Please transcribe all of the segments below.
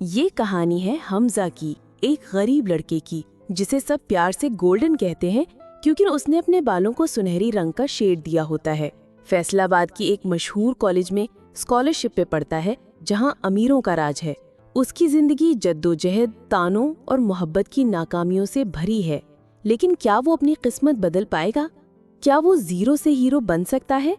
یہ کہانی ہے حمزہ کی، ایک غریب لڑکے کی جسے سب پیار سے گولڈن کہتے ہیں کیونکہ اس نے اپنے بالوں کو سنہری رنگ کا شیڈ دیا ہوتا ہے۔ فیصل آباد کی ایک مشہور کالج میں اسکالرشپ پہ پڑھتا ہے جہاں امیروں کا راج ہے۔ اس کی زندگی جدوجہد، تانوں اور محبت کی ناکامیوں سے بھری ہے، لیکن کیا وہ اپنی قسمت بدل پائے گا؟ کیا وہ زیرو سے ہیرو بن سکتا ہے؟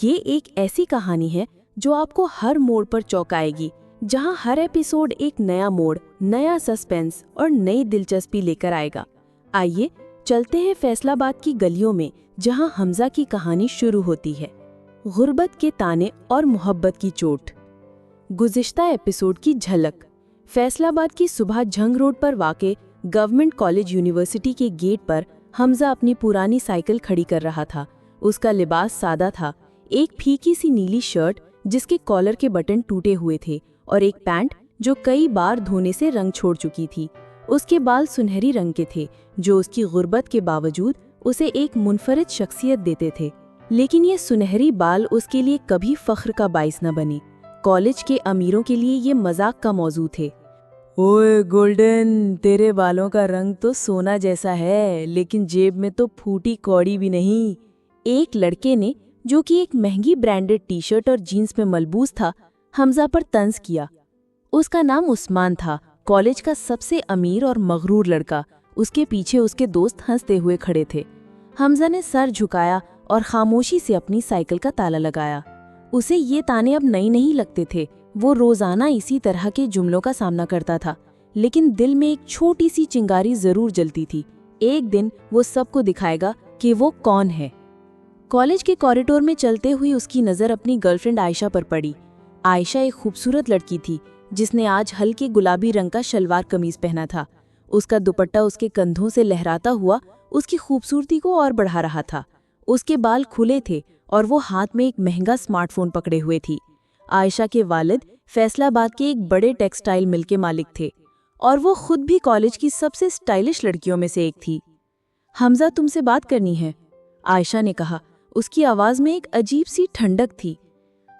یہ ایک ایسی کہانی ہے جو آپ کو ہر موڑ پر چونکائے گی، جہاں ہر ایپیسوڈ ایک نیا موڑ، نیا سسپینس اور نئی دلچسپی لے کر آئے گا۔ آئیے چلتے ہیں فیصل آباد کی گلیوں میں جہاں حمزہ کی کہانی شروع ہوتی ہے۔ غربت کے تانے اور محبت کی چوٹ۔ گزشتہ ایپیسوڈ کی جھلک۔ فیصل آباد کی صبح جھنگ روڈ پر واقع گورنمنٹ کالج یونیورسٹی کے گیٹ پر حمزہ اپنی پرانی سائیکل کھڑی کر رہا تھا۔ اس کا لباس سادہ تھا، ایک پھیکی سی نیلی شرٹ جس کے کالر کے بٹن ٹوٹے ہوئے تھے اور ایک پینٹ جو کئی بار دھونے سے رنگ چھوڑ چکی تھی۔ اس کے بال سنہری رنگ کے تھے جو اس کی غربت کے باوجود اسے ایک منفرد شخصیت دیتے تھے، لیکن یہ سنہری بال اس کے لیے کبھی فخر کا باعث نہ بنے۔ کالج کے امیروں کے لیے یہ مذاق کا موضوع تھے۔ اوئے گولڈن، تیرے بالوں کا رنگ تو سونا جیسا ہے، لیکن جیب میں تو پھوٹی کوڑی بھی نہیں۔ ایک لڑکے نے، جو کہ ایک مہنگی برانڈڈ ٹی شرٹ اور جینز میں ملبوس تھا، حمزہ پر طنز کیا۔ اس کا نام عثمان تھا، کالج کا سب سے امیر اور مغرور لڑکا۔ اس کے پیچھے اس کے دوست ہنستے ہوئے کھڑے تھے۔ حمزہ نے سر جھکایا اور خاموشی سے اپنی سائیکل کا تالا لگایا۔ اسے یہ تانے اب نئی نہیں لگتے تھے، وہ روزانہ اسی طرح کے جملوں کا سامنا کرتا تھا، لیکن دل میں ایک چھوٹی سی چنگاری ضرور جلتی تھی۔ ایک دن وہ سب کو دکھائے گا کہ وہ کون ہے۔ کالج کے کوریڈور میں چلتے ہوئی اس کی نظر اپنی گرل فرینڈ عائشہ پر پڑی۔ عائشہ ایک خوبصورت لڑکی تھی جس نے آج ہلکے گلابی رنگ کا شلوار قمیض پہنا تھا۔ اس کا دوپٹہ اس کے کندھوں سے لہراتا ہوا اس کی خوبصورتی کو اور بڑھا رہا تھا۔ اس کے بال کھلے تھے اور وہ ہاتھ میں ایک مہنگا اسمارٹ فون پکڑے ہوئے تھی۔ عائشہ کے والد فیصل آباد کے ایک بڑے ٹیکسٹائل مل کے مالک تھے اور وہ خود بھی کالج کی سب سے اسٹائلش لڑکیوں میں سے ایک تھی۔ حمزہ، تم سے بات کرنی ہے، عائشہ نے کہا۔ اس کی آواز میں ایک عجیب سی ٹھنڈک تھی۔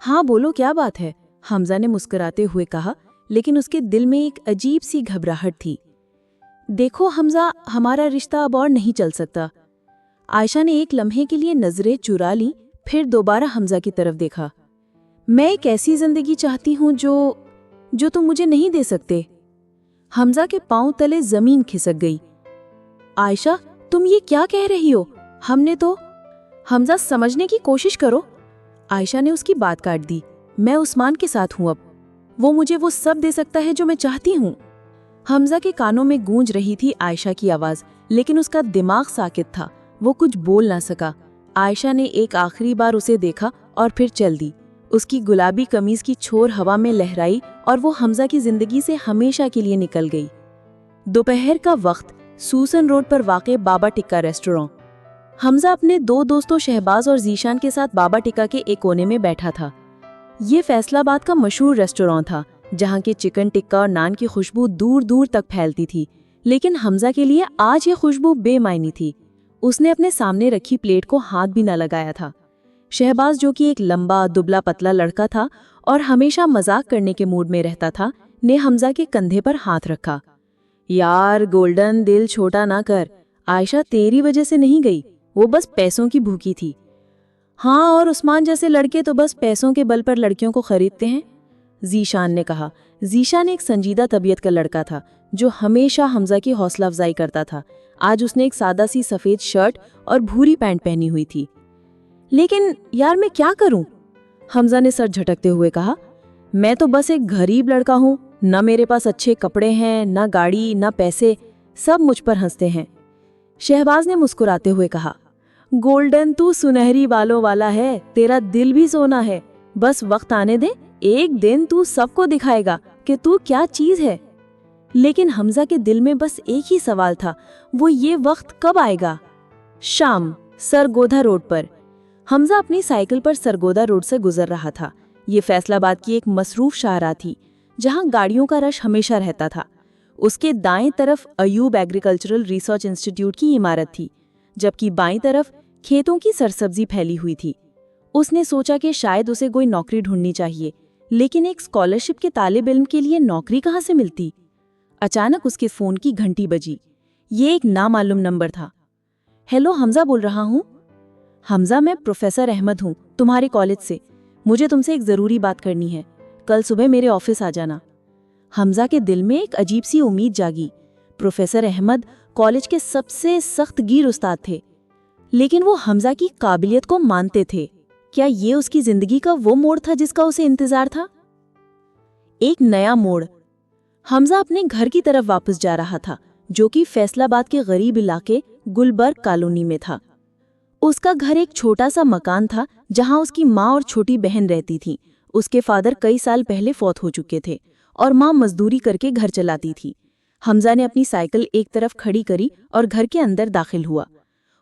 ہاں بولو، کیا بات ہے، حمزہ نے مسکراتے ہوئے کہا، لیکن اس کے دل میں ایک عجیب سی گھبراہٹ تھی۔ دیکھو حمزہ، ہمارا رشتہ اب اور نہیں چل سکتا۔ عائشہ نے ایک لمحے کے لیے نظریں چرا لیں، پھر دوبارہ حمزہ کی طرف دیکھا۔ میں ایک ایسی زندگی چاہتی ہوں جو تم مجھے نہیں دے سکتے۔ حمزہ کے پاؤں تلے زمین کھسک گئی۔ عائشہ، تم یہ کیا کہہ رہی ہو؟ حمزہ، سمجھنے کی کوشش کرو۔ عائشہ نے اس کی بات کاٹ دی۔ میں عثمان کے ساتھ ہوں، اب وہ مجھے وہ سب دے سکتا ہے جو میں چاہتی ہوں۔ حمزہ کے کانوں میں گونج رہی تھی عائشہ کی آواز، لیکن اس کا دماغ ساکت تھا، وہ کچھ بول نہ سکا۔ عائشہ نے ایک آخری بار اسے دیکھا اور پھر چل دی۔ اس کی گلابی قمیض کی چھور ہوا میں لہرائی اور وہ حمزہ کی زندگی سے ہمیشہ کے لیے نکل گئی۔ دوپہر کا وقت، سوسن روڈ پر واقع بابا ٹکا ریسٹوراں۔ حمزہ اپنے دو دوستوں شہباز اور ذیشان کے ساتھ بابا ٹکا کے ایک کونے میں بیٹھا تھا۔ یہ فیصل آباد کا مشہور ریسٹوراں تھا جہاں کے چکن ٹکا اور نان کی خوشبو دور دور تک پھیلتی تھی، لیکن حمزہ کے لیے آج یہ خوشبو بے معنی تھی۔ اس نے اپنے سامنے رکھی پلیٹ کو ہاتھ بھی نہ لگایا تھا۔ شہباز، جو کہ ایک لمبا دبلا پتلا لڑکا تھا اور ہمیشہ مذاق کرنے کے موڈ میں رہتا تھا، نے حمزہ کے کندھے پر ہاتھ رکھا۔ یار گولڈن، دل چھوٹا نہ کر، عائشہ تیری وجہ سے نہیں گئی، وہ بس پیسوں کی بھوکی تھی۔ ہاں، اور عثمان جیسے لڑکے تو بس پیسوں کے بل پر لڑکیوں کو خریدتے ہیں، ذیشان نے کہا۔ ذیشان ایک سنجیدہ طبیعت کا لڑکا تھا جو ہمیشہ حمزہ کی حوصلہ افزائی کرتا تھا۔ آج اس نے ایک سادہ سی سفید شرٹ اور بھوری پینٹ پہنی ہوئی تھی۔ لیکن یار، میں کیا کروں؟ حمزہ نے سر جھٹکتے ہوئے کہا۔ میں تو بس ایک غریب لڑکا ہوں، نہ میرے پاس اچھے کپڑے ہیں، نہ گاڑی، نہ پیسے، سب مجھ پر ہنستے ہیں۔ شہباز نے مسکراتے ہوئے کہا۔ گولڈن، تو سنہری بالوں والا ہے، تیرا دل بھی سونا ہے، بس وقت آنے دے، ایک دن تو سب کو دکھائے گا کہ تو کیا چیز ہے۔ لیکن حمزہ کے دل میں بس ایک ہی سوال تھا، وہ یہ وقت کب آئے گا؟ شام، سرگودھا روڈ پر۔ حمزہ اپنی سائیکل پر سرگودھا روڈ سے گزر رہا تھا۔ یہ فیصل آباد کی ایک مصروف شاہراہ تھی جہاں گاڑیوں کا رش ہمیشہ رہتا تھا۔ اس کے دائیں طرف ایوب ایگریکلچرل ریسرچ انسٹیٹیوٹ کی عمارت تھی، جبکہ بائیں طرف کھیتوں کی سرسبزی پھیلی ہوئی تھی۔ اس نے سوچا کہ شاید اسے کوئی نوکری ڈھونڈنی چاہیے، لیکن ایک اسکالرشپ کے طالب علم کے لیے نوکری کہاں سے ملتی؟ اچانک اس کے فون کی گھنٹی بجی۔ یہ ایک نامعلوم نمبر تھا۔ ہیلو، حمزہ بول رہا ہوں۔ حمزہ، میں پروفیسر احمد ہوں، تمہارے کالج سے۔ مجھے تم سے ایک ضروری بات کرنی ہے، کل صبح میرے آفس آ جانا۔ حمزہ کے دل میں ایک عجیب سی امید جاگی۔ پروفیسر احمد کالج کے سب سے سخت گیر استاد تھے، لیکن وہ حمزہ کی قابلیت کو مانتے تھے۔ کیا یہ اس کی زندگی کا وہ موڑ تھا جس کا اسے انتظار تھا؟ ایک نیا موڑ۔ حمزہ اپنے گھر کی طرف واپس جا رہا تھا، جو کہ فیصل آباد کے غریب علاقے گلبرگ کالونی میں تھا۔ اس کا گھر ایک چھوٹا سا مکان تھا جہاں اس کی ماں اور چھوٹی بہن رہتی تھی۔ اس کے فادر کئی سال پہلے فوت ہو چکے تھے اور ماں مزدوری کر کے گھر چلاتی تھی۔ حمزہ نے اپنی سائیکل ایک طرف کھڑی کری اور گھر کے اندر داخل ہوا۔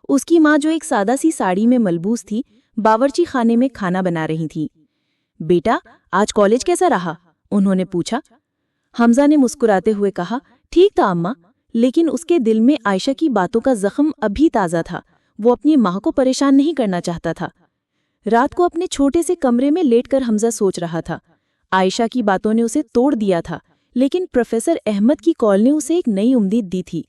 اس کی ماں، جو ایک سادہ سی ساڑی میں ملبوس تھی، باورچی خانے میں کھانا بنا رہی تھی۔ بیٹا، آج کالج کیسا رہا؟ انہوں نے پوچھا۔ حمزہ نے مسکراتے ہوئے کہا، ٹھیک تھا اماں، لیکن اس کے دل میں عائشہ کی باتوں کا زخم ابھی تازہ تھا۔ وہ اپنی ماں کو پریشان نہیں کرنا چاہتا تھا۔ رات کو اپنے چھوٹے سے کمرے میں لیٹ کر حمزہ سوچ رہا تھا۔ عائشہ کی باتوں نے اسے توڑ دیا تھا، لیکن پروفیسر احمد کی کال نے اسے ایک نئی امید دی تھی۔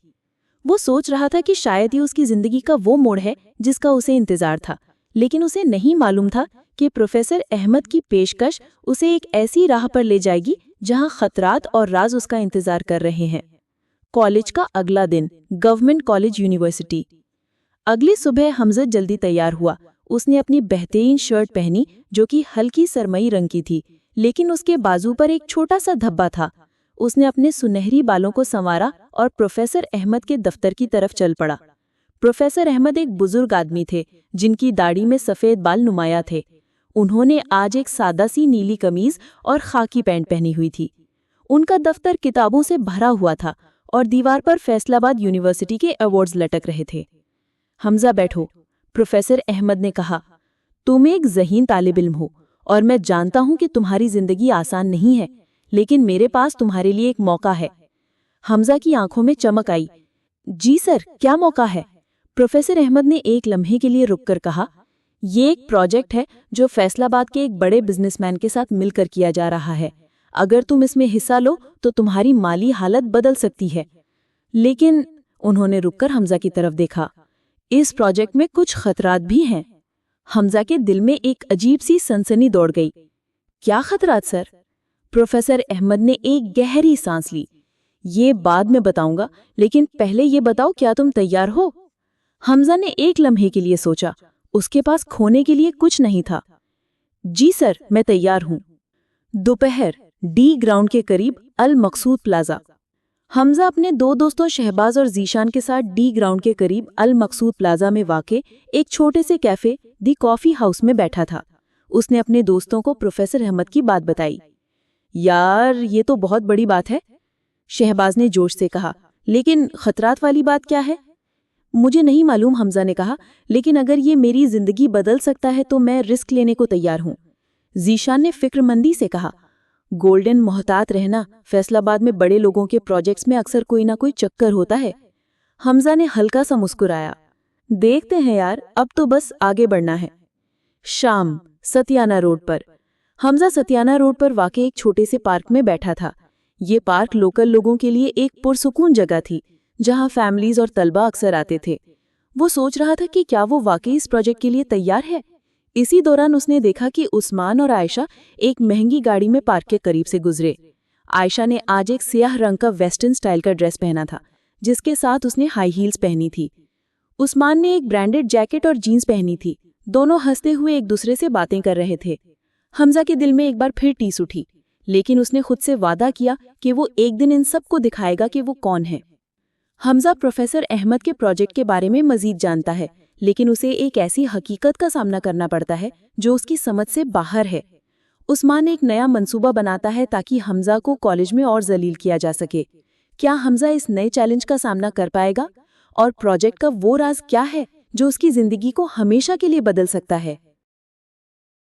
وہ سوچ رہا تھا کہ شاید یہ اس کی زندگی کا وہ موڑ ہے جس کا اسے انتظار تھا، لیکن اسے نہیں معلوم تھا کہ پروفیسر احمد کی پیشکش اسے ایک ایسی راہ پر لے جائے گی جہاں خطرات اور راز اس کا انتظار کر رہے ہیں۔ کالج کا اگلا دن، گورنمنٹ کالج یونیورسٹی۔ اگلی صبح حمزہ جلدی تیار ہوا۔ اس نے اپنی بہترین شرٹ پہنی جو کہ ہلکی سرمئی رنگ کی تھی، لیکن اس کے بازو پر ایک چھوٹا سا دھبا تھا۔ اس نے اپنے سنہری بالوں کو سنوارا اور پروفیسر احمد کے دفتر کی طرف چل پڑا۔ پروفیسر احمد ایک بزرگ آدمی تھے جن کی داڑھی میں سفید بال نمایاں تھے۔ انہوں نے آج ایک سادہ سی نیلی قمیض اور خاکی پینٹ پہنی ہوئی تھی۔ ان کا دفتر کتابوں سے بھرا ہوا تھا اور دیوار پر فیصل آباد یونیورسٹی کے ایوارڈز لٹک رہے تھے۔ حمزہ، بیٹھو، پروفیسر احمد نے کہا۔ تم ایک ذہین طالب علم ہو اور میں جانتا ہوں کہ تمہاری زندگی آسان نہیں ہے، لیکن میرے پاس تمہارے لیے ایک موقع ہے۔ حمزہ کی آنکھوں میں چمک آئی۔ جی سر، کیا موقع ہے؟ پروفیسر احمد نے ایک لمحے کے لیے رک کر کہا، یہ ایک پروجیکٹ ہے جو فیصل آباد کے ایک بڑے بزنس مین کے ساتھ مل کر کیا جا رہا ہے۔ اگر تم اس میں حصہ لو تو تمہاری مالی حالت بدل سکتی ہے۔ لیکن انہوں نے رک کر حمزہ کی طرف دیکھا، اس پروجیکٹ میں کچھ خطرات بھی ہیں۔ حمزہ کے دل میں ایک عجیب سی سنسنی دوڑ گئی۔ کیا خطرات سر؟ پروفیسر احمد نے ایک گہری سانس لی۔ یہ بعد میں بتاؤں گا، لیکن پہلے یہ بتاؤ، کیا تم تیار ہو؟ حمزہ نے ایک لمحے کے لیے سوچا۔ اس کے پاس کھونے کے لیے کچھ نہیں تھا۔ جی سر، میں تیار ہوں۔ دوپہر، ڈی گراؤنڈ کے قریب المقصود پلازا۔ حمزہ اپنے دو دوستوں شہباز اور ذیشان کے ساتھ ڈی گراؤنڈ کے قریب المقصود پلازا میں واقع ایک چھوٹے سے کیفے دی کافی ہاؤس میں بیٹھا تھا۔ اس نے اپنے دوستوں کو پروفیسر احمد کی بات بتائی۔ یار، یہ تو بہت بڑی بات ہے، شہباز نے جوش سے کہا، لیکن خطرات والی بات کیا ہے؟ مجھے نہیں معلوم، حمزہ نے کہا، لیکن اگر یہ میری زندگی بدل سکتا ہے تو میں رسک لینے کو تیار ہوں۔ ذیشان نے فکر مندی سے کہا، گولڈن، محتاط رہنا، فیصل آباد میں بڑے لوگوں کے پروجیکٹس میں اکثر کوئی نہ کوئی چکر ہوتا ہے۔ حمزہ نے ہلکا سا مسکرایا، دیکھتے ہیں یار، اب تو بس آگے بڑھنا ہے۔ شام، ستیانہ روڈ پر۔ حمزہ ستیانہ روڈ پر واقع ایک چھوٹے سے پارک میں بیٹھا تھا۔ یہ پارک لوکل لوگوں کے لیے ایک پرسکون جگہ تھی جہاں فیملیز اور طلبہ اکثر آتے تھے۔ وہ سوچ رہا تھا کہ کیا وہ واقعی اس پروجیکٹ کے لیے تیار ہے۔ اسی دوران اس نے دیکھا کہ عثمان اور عائشہ ایک مہنگی گاڑی میں پارک کے قریب سے گزرے۔ عائشہ نے آج ایک سیاہ رنگ کا ویسٹرن سٹائل کا ڈریس پہنا تھا، جس کے ساتھ اس نے ہائی ہیلز پہنی تھی۔ عثمان نے ایک برانڈڈ جیکٹ اور جینز پہنی تھی۔ دونوں ہنستے ہوئے ایک دوسرے سے باتیں کر رہے تھے۔ حمزہ کے دل میں ایک بار پھر ٹیس اٹھی، لیکن اس نے خود سے وعدہ کیا کہ وہ ایک دن ان سب کو دکھائے گا کہ وہ کون ہے۔ حمزہ پروفیسر احمد کے پروجیکٹ کے بارے میں مزید جانتا ہے، لیکن اسے ایک ایسی حقیقت کا سامنا کرنا پڑتا ہے جو اس کی سمجھ سے باہر ہے۔ عثمان ایک نیا منصوبہ بناتا ہے تاکہ حمزہ کو کالج میں اور ذلیل کیا جا سکے۔ کیا حمزہ اس نئے چیلنج کا سامنا کر پائے گا؟ اور پروجیکٹ کا وہ راز کیا ہے جو اس کی زندگی کو ہمیشہ کے لیے بدل سکتا ہے؟